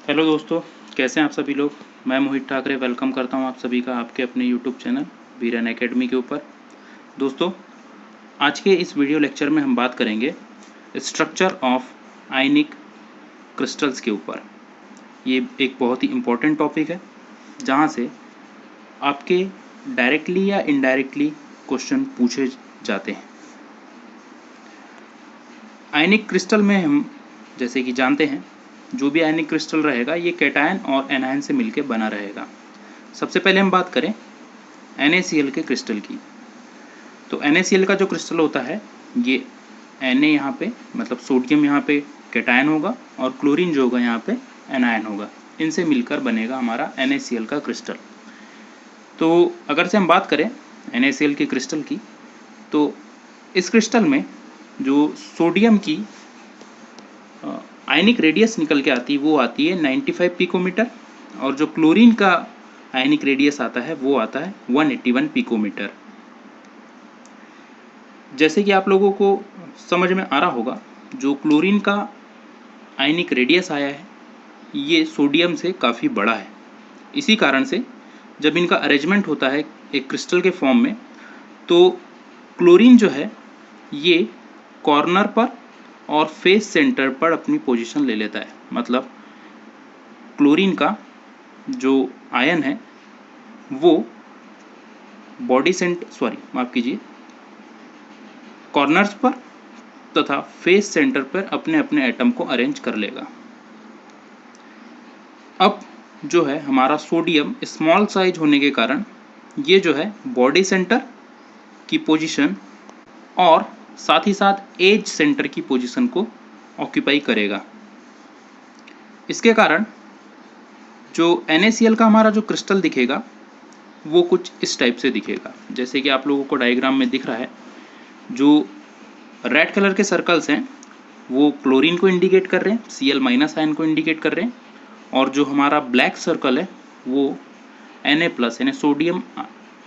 Hello दोस्तों, कैसे हैं आप सभी लोग। मैं मोहित ठाकरे वेलकम करता हूं आप सभी का आपके अपने यूट्यूब चैनल वीरन एकेडमी के ऊपर। दोस्तों, आज के इस वीडियो लेक्चर में हम बात करेंगे स्ट्रक्चर ऑफ आयनिक क्रिस्टल्स के ऊपर। ये एक बहुत ही इम्पोर्टेंट टॉपिक है जहां से आपके डायरेक्टली या इनडायरेक्टली क्वेश्चन पूछे जाते हैं। आयनिक क्रिस्टल में हम जैसे कि जानते हैं, जो भी आयनिक क्रिस्टल रहेगा ये कैटायन और एनायन से मिलकर बना रहेगा। सबसे पहले हम बात करें NaCl के क्रिस्टल की। तो NaCl का जो क्रिस्टल होता है ये Na यहाँ पे मतलब सोडियम यहाँ पे कैटायन होगा और क्लोरीन जो होगा यहाँ पे एनायन होगा। इनसे मिलकर बनेगा हमारा NaCl का क्रिस्टल। तो अगर से हम बात करें NaCl के क्रिस्टल की, तो इस क्रिस्टल में जो सोडियम की आयनिक रेडियस निकल के आती है वो आती है 95 पिकोमीटर, और जो क्लोरीन का आयनिक रेडियस आता है वो आता है 181 पिकोमीटर। जैसे कि आप लोगों को समझ में आ रहा होगा, जो क्लोरीन का आयनिक रेडियस आया है ये सोडियम से काफ़ी बड़ा है। इसी कारण से जब इनका अरेंजमेंट होता है एक क्रिस्टल के फॉर्म में, तो क्लोरीन जो है ये कॉर्नर पर और फेस सेंटर पर अपनी पोजीशन ले लेता है। मतलब क्लोरीन का जो आयन है वो कॉर्नर्स पर तथा फेस सेंटर पर अपने अपने एटम को अरेंज कर लेगा। अब जो है हमारा सोडियम स्मॉल साइज होने के कारण ये जो है बॉडी सेंटर की पोजीशन और साथ ही साथ एज सेंटर की पोजीशन को ऑक्यूपाई करेगा। इसके कारण जो NaCl का हमारा जो क्रिस्टल दिखेगा वो कुछ इस टाइप से दिखेगा। जैसे कि आप लोगों को डायग्राम में दिख रहा है, जो रेड कलर के सर्कल्स हैं वो क्लोरीन को इंडिकेट कर रहे हैं, Cl- आयन को इंडिकेट कर रहे हैं, और जो हमारा ब्लैक सर्कल है वो Na+ यानी सोडियम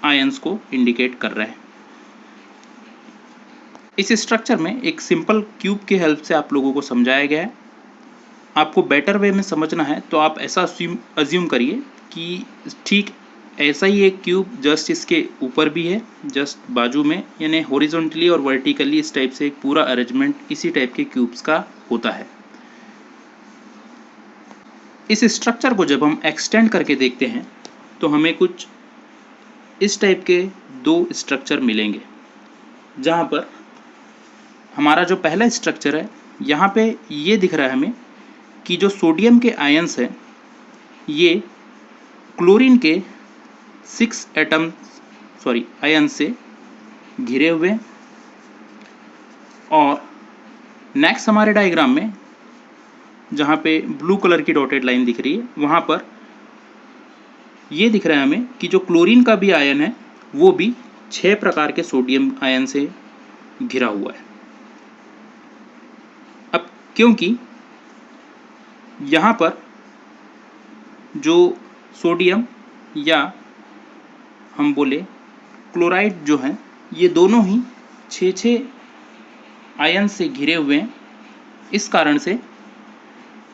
आयंस को इंडिकेट कर रहा है। इस स्ट्रक्चर में एक सिंपल क्यूब के हेल्प से आप लोगों को समझाया गया है। आपको बेटर वे में समझना है तो आप ऐसा अज्यूम करिए कि ठीक ऐसा ही एक क्यूब जस्ट इसके ऊपर भी है, जस्ट बाजू में, यानी हॉरिजॉन्टली और वर्टिकली इस टाइप से एक पूरा अरेंजमेंट इसी टाइप के क्यूब्स का होता है। इस स्ट्रक्चर को जब हम एक्सटेंड करके देखते हैं तो हमें कुछ इस टाइप के दो स्ट्रक्चर मिलेंगे, जहाँ पर हमारा जो पहला स्ट्रक्चर है यहाँ पे ये दिख रहा है हमें कि जो सोडियम के आयंस हैं ये क्लोरीन के 6 आयन से घिरे हुए हैं। और नेक्स्ट हमारे डायग्राम में जहाँ पे ब्लू कलर की डॉटेड लाइन दिख रही है वहाँ पर ये दिख रहा है हमें कि जो क्लोरीन का भी आयन है वो भी 6 प्रकार के सोडियम आयन से घिरा हुआ है। अब क्योंकि यहाँ पर जो सोडियम या हम बोले क्लोराइड जो हैं ये दोनों ही 6 आयन से घिरे हुए हैं, इस कारण से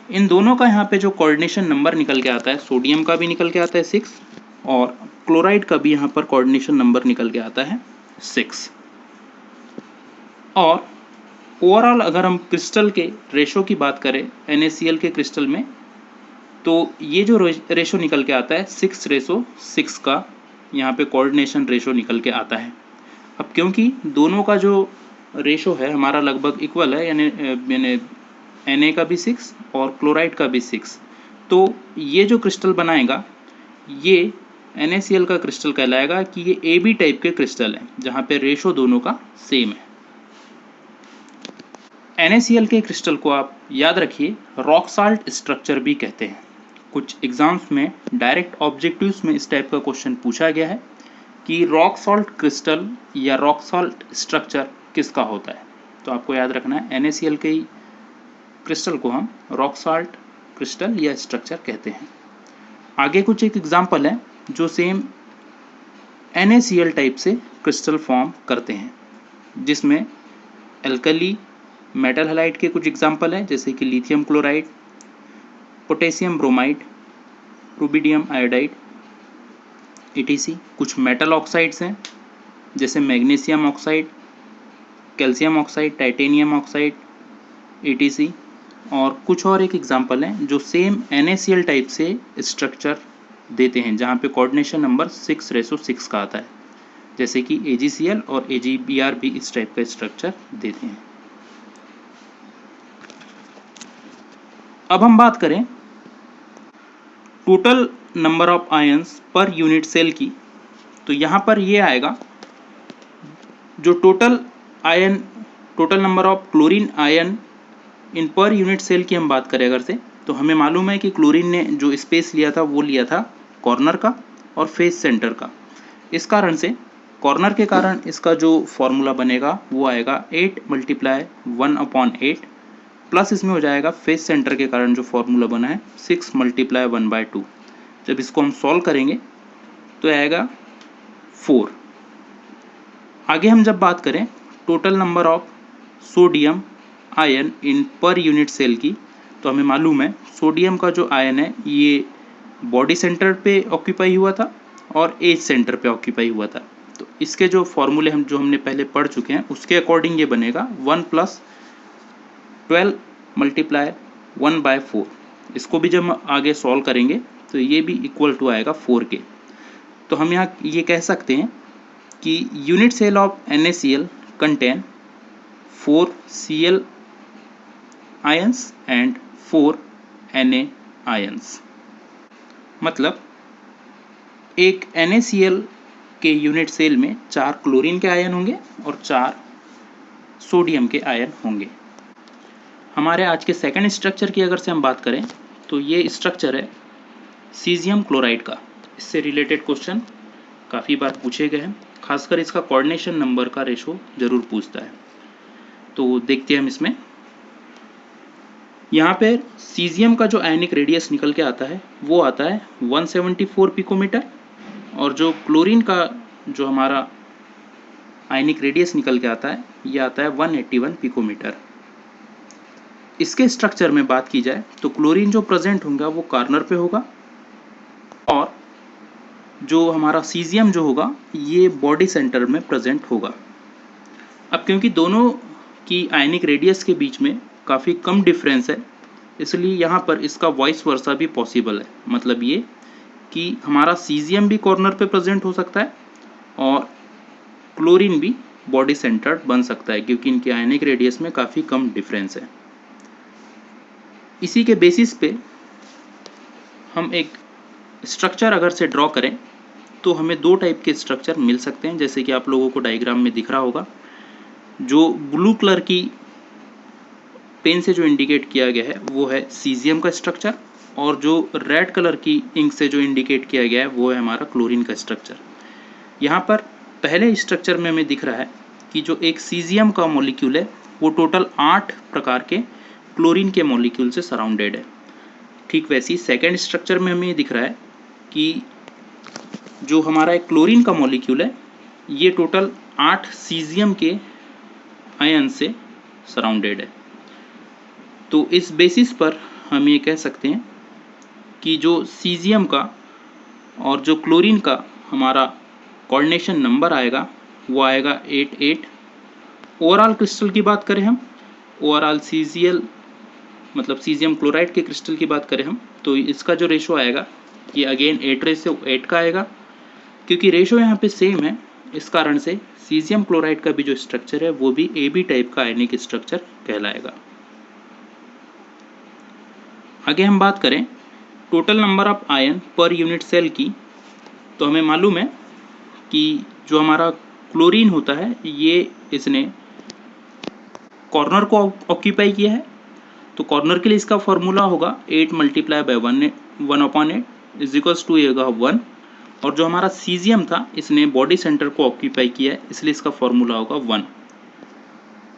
इन दोनों का यहाँ पे जो कोऑर्डिनेशन नंबर निकल के आता है, सोडियम का भी निकल के आता है 6 और क्लोराइड का भी यहाँ पर कोऑर्डिनेशन नंबर निकल के आता है 6। और ओवरऑल अगर हम क्रिस्टल के रेशो की बात करें NaCl के क्रिस्टल में, तो ये जो रेशो निकल के आता है 6:6 का यहाँ पे कोऑर्डिनेशन रेशो निकल के आता है। अब क्योंकि दोनों का जो रेशो है हमारा लगभग इक्वल है, यानी Na का भी 6 और क्लोराइड का भी 6, तो ये जो क्रिस्टल बनाएगा ये NaCl का क्रिस्टल कहलाएगा कि ये AB टाइप के क्रिस्टल है जहाँ पे रेशो दोनों का सेम है। NaCl के क्रिस्टल को आप याद रखिए रॉक साल्ट स्ट्रक्चर भी कहते हैं। कुछ एग्जाम्स में डायरेक्ट ऑब्जेक्टिव्स में इस टाइप का क्वेश्चन पूछा गया है कि रॉक सॉल्ट क्रिस्टल या रॉक सॉल्ट स्ट्रक्चर किसका होता है। तो आपको याद रखना है NaCl के क्रिस्टल को हम रॉक सॉल्ट क्रिस्टल या स्ट्रक्चर कहते हैं। आगे कुछ एक एग्जाम्पल है जो सेम NaCl टाइप से क्रिस्टल फॉर्म करते हैं, जिसमें एल्कली मेटल हैलाइड के कुछ एग्जाम्पल हैं जैसे कि lithium chloride, potassium bromide, rubidium iodide, etc। कुछ मेटल ऑक्साइड्स हैं जैसे magnesium oxide, calcium oxide, titanium oxide, etc। और कुछ और एक एग्जांपल हैं जो सेम NaCl टाइप से स्ट्रक्चर देते हैं, जहाँ पे कोऑर्डिनेशन नंबर 6:6 का आता है, जैसे कि AgCl और AgBr भी इस टाइप का स्ट्रक्चर देते हैं। अब हम बात करें total number of ions per unit cell की, तो यहाँ पर ये आएगा जो total number of chlorine ion in per unit cell की हम बात करें अगर से, तो हमें मालूम है कि क्लोरीन ने जो स्पेस लिया था वो लिया था कॉर्नर का और फेस सेंटर का। इस कारण से कॉर्नर के कारण इसका जो फॉर्मूला बनेगा वो आएगा 8 × 1/8 प्लस इसमें हो जाएगा फेस सेंटर के कारण जो फॉर्मूला बना है 6 × 1/2। जब इसको हम सॉल्व करेंगे तो आएगा 4। आगे हम जब बात करें total number of sodium ion in per unit cell की, तो हमें मालूम है सोडियम का जो आयन है ये बॉडी सेंटर पे ऑक्यूपाई हुआ था और एज सेंटर पे ऑक्यूपाई हुआ था। तो इसके जो फॉर्मूले हमने पहले पढ़ चुके हैं उसके अकॉर्डिंग ये बनेगा 1 + 12 × 1/4। इसको भी जब हम आगे सॉल्व करेंगे तो ये भी इक्वल टू आएगा 4 के। तो हम यहाँ ये कह सकते हैं कि unit cell of NaCl contain 4 Cl ions and 4 Na ions। मतलब एक NaCl के यूनिट सेल में 4 क्लोरीन के आयन होंगे और 4 सोडियम के आयन होंगे। हमारे आज के सेकंड स्ट्रक्चर की अगर से हम बात करें तो ये स्ट्रक्चर है सीजियम क्लोराइड का। इससे रिलेटेड क्वेश्चन काफ़ी बार पूछे गए हैं, खासकर इसका कोऑर्डिनेशन नंबर का रेशो जरूर पूछता है। तो देखते हैं हम इसमें, यहाँ पे सीजियम का जो आयनिक रेडियस निकल के आता है वो आता है 174 पिकोमीटर, और जो क्लोरीन का जो हमारा आयनिक रेडियस निकल के आता है ये आता है 181 पिकोमीटर। इसके स्ट्रक्चर में बात की जाए तो क्लोरीन जो प्रेजेंट होगा वो कॉर्नर पे होगा और जो हमारा सीजियम जो होगा ये बॉडी सेंटर में प्रेजेंट होगा। अब क्योंकि दोनों की आयनिक रेडियस के बीच में काफ़ी कम डिफरेंस है, इसलिए यहाँ पर इसका वॉइस वर्सा भी पॉसिबल है। मतलब ये कि हमारा सीजियम भी कॉर्नर पे प्रेजेंट हो सकता है और क्लोरीन भी बॉडी सेंटर्ड बन सकता है, क्योंकि इनके आयनिक रेडियस में काफ़ी कम डिफरेंस है। इसी के बेसिस पे हम एक स्ट्रक्चर अगर से ड्रॉ करें तो हमें 2 टाइप के स्ट्रक्चर मिल सकते हैं, जैसे कि आप लोगों को डायग्राम में दिख रहा होगा। जो ब्लू कलर की पेन से जो इंडिकेट किया गया है वो है सीजियम का स्ट्रक्चर, और जो रेड कलर की इंक से जो इंडिकेट किया गया है वो है हमारा क्लोरीन का स्ट्रक्चर। यहाँ पर पहले स्ट्रक्चर में हमें दिख रहा है कि जो एक सीजियम का मॉलिक्यूल है वो टोटल 8 प्रकार के क्लोरीन के मॉलिक्यूल से सराउंडेड है। ठीक वैसे ही सेकेंड स्ट्रक्चर में हमें दिख रहा है कि जो हमारा एक क्लोरीन का मॉलिक्यूल है ये टोटल 8 सीजियम के आयन से सराउंडेड है। तो इस बेसिस पर हम ये कह सकते हैं कि जो सीजियम का और जो क्लोरीन का हमारा कोऑर्डिनेशन नंबर आएगा वो आएगा 88। ओवरऑल क्रिस्टल की बात करें हम, ओवरऑल सीजीएल मतलब सीजियम क्लोराइड के क्रिस्टल की बात करें हम, तो इसका जो रेशो आएगा ये अगेन 8:8 का आएगा। क्योंकि रेशो यहाँ पे सेम है इस कारण से सीजियम क्लोराइड का भी जो स्ट्रक्चर है वो भी AB टाइप का आयनिक स्ट्रक्चर कहलाएगा। आगे हम बात करें total number of ion per unit cell की, तो हमें मालूम है कि जो हमारा क्लोरीन होता है ये इसने कॉर्नर को ऑक्यूपाई किया है, तो कॉर्नर के लिए इसका फॉर्मूला होगा 8 × 1/8 = 1। और जो हमारा सीजियम था इसने बॉडी सेंटर को ऑक्यूपाई किया है, इसलिए इसका फॉर्मूला होगा 1।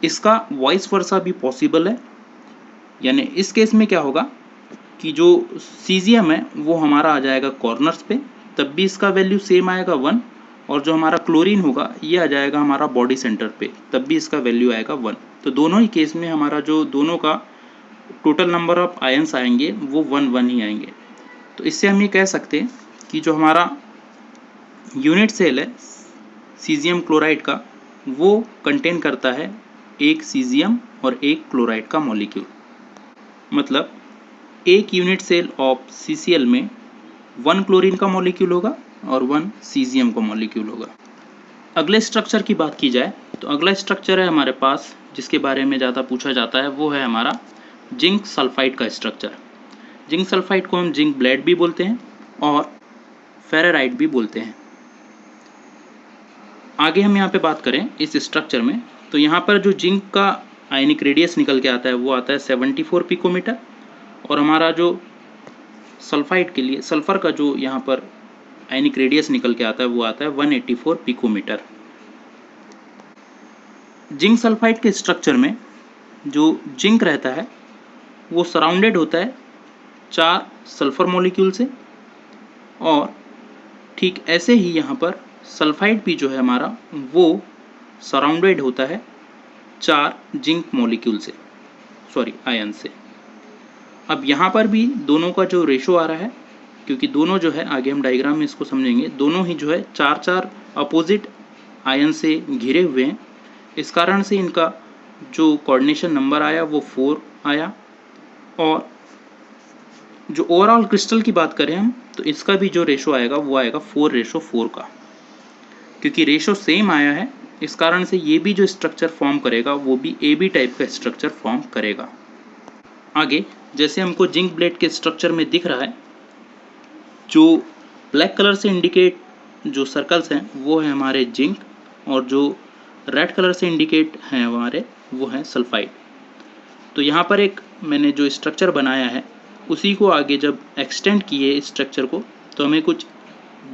इसका वॉइस वर्सा भी पॉसिबल है, यानी इस केस में क्या होगा कि जो सीजियम है वो हमारा आ जाएगा कॉर्नर्स पे, तब भी इसका वैल्यू सेम आएगा 1, और जो हमारा क्लोरीन होगा ये आ जाएगा हमारा बॉडी सेंटर पे, तब भी इसका वैल्यू आएगा 1। तो दोनों ही केस में हमारा जो दोनों का टोटल नंबर ऑफ आयंस आएंगे वो 1 ही आएंगे। तो इससे हम ये कह सकते हैं कि जो हमारा यूनिट सेल है सीजियम क्लोराइड का, वो कंटेन करता है एक सीजियम और एक क्लोराइड का मॉलिक्यूल। मतलब एक यूनिट सेल ऑफ CCl में 1 क्लोरीन का मॉलिक्यूल होगा और 1 सीजियम का मॉलिक्यूल होगा। अगले स्ट्रक्चर की बात की जाए तो अगला स्ट्रक्चर है हमारे पास जिसके बारे में ज़्यादा पूछा जाता है, वो है हमारा जिंक सल्फाइड का स्ट्रक्चर। जिंक सल्फाइड को हम जिंक ब्लेड भी बोलते हैं और फेरेराइट भी बोलते हैं। आगे हम यहाँ पे बात करें इस स्ट्रक्चर में, तो यहाँ पर जो जिंक का आयनिक रेडियस निकल के आता है वो आता है 74 पिकोमीटर, और हमारा जो सल्फाइड के लिए सल्फर का जो यहाँ पर आयनिक रेडियस निकल के आता है वो आता है 184 पिकोमीटर। जिंक सल्फाइड के स्ट्रक्चर में जो जिंक रहता है वो सराउंडेड होता है 4 सल्फर मॉलिक्यूल से, और ठीक ऐसे ही यहाँ पर सल्फाइड भी जो है हमारा वो सराउंडेड होता है 4 जिंक मॉलिक्यूल से, आयन से। अब यहाँ पर भी दोनों का जो रेशो आ रहा है, क्योंकि दोनों जो है आगे हम डायग्राम में इसको समझेंगे, दोनों ही जो है 4 अपोजिट आयन से घिरे हुए हैं। इस कारण से इनका जो कोऑर्डिनेशन नंबर आया वो 4 आया। और जो ओवरऑल क्रिस्टल की बात करें हम, तो इसका भी जो रेशो आएगा वो आएगा 4:4 का। क्योंकि रेशो सेम आया है इस कारण से ये भी जो स्ट्रक्चर फॉर्म करेगा वो भी AB टाइप का स्ट्रक्चर फॉर्म करेगा। आगे जैसे हमको जिंक ब्लेड के स्ट्रक्चर में दिख रहा है, जो ब्लैक कलर से इंडिकेट जो सर्कल्स हैं वो है हमारे जिंक, और जो रेड कलर से इंडिकेट हैं हमारे वो हैं सल्फाइड। तो यहाँ पर एक मैंने जो स्ट्रक्चर बनाया है उसी को आगे जब एक्सटेंड किए इस स्ट्रक्चर को, तो हमें कुछ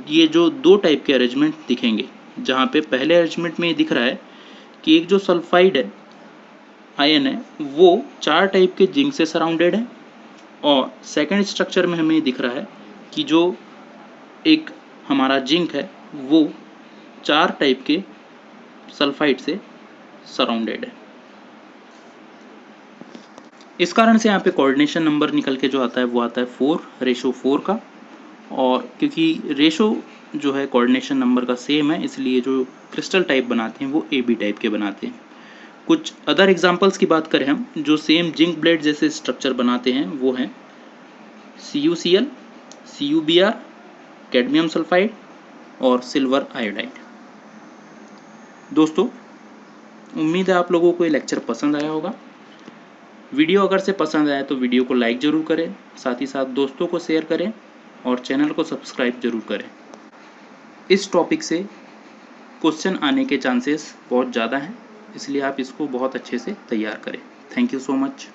ये जो 2 टाइप के अरेंजमेंट दिखेंगे। जहाँ पे पहले अरेंजमेंट में ये दिख रहा है कि एक जो सल्फाइड है आयन है वो 4 टाइप के जिंक से सराउंडेड है, और सेकंड स्ट्रक्चर में हमें दिख रहा है कि जो एक हमारा जिंक है वो 4 टाइप के सल्फाइड से सराउंडेड है। इस कारण से यहाँ पे कोऑर्डिनेशन नंबर निकल के जो आता है वो आता है 4:4 का। और क्योंकि रेशो जो है कोऑर्डिनेशन नंबर का सेम है, इसलिए जो क्रिस्टल टाइप बनाते हैं वो AB टाइप के बनाते हैं। कुछ अदर एग्जांपल्स की बात करें हम जो सेम जिंक ब्लेड जैसे स्ट्रक्चर बनाते हैं वो हैं CuCl, CuBr, कैडमियम सल्फाइड और सिल्वर आयोडाइड। दोस्तों, उम्मीद है आप लोगों को ये लेक्चर पसंद आया होगा। वीडियो अगर से पसंद आया तो वीडियो को लाइक ज़रूर करें, साथ ही साथ दोस्तों को शेयर करें और चैनल को सब्सक्राइब ज़रूर करें। इस टॉपिक से क्वेश्चन आने के चांसेस बहुत ज़्यादा हैं, इसलिए आप इसको बहुत अच्छे से तैयार करें। Thank you so much.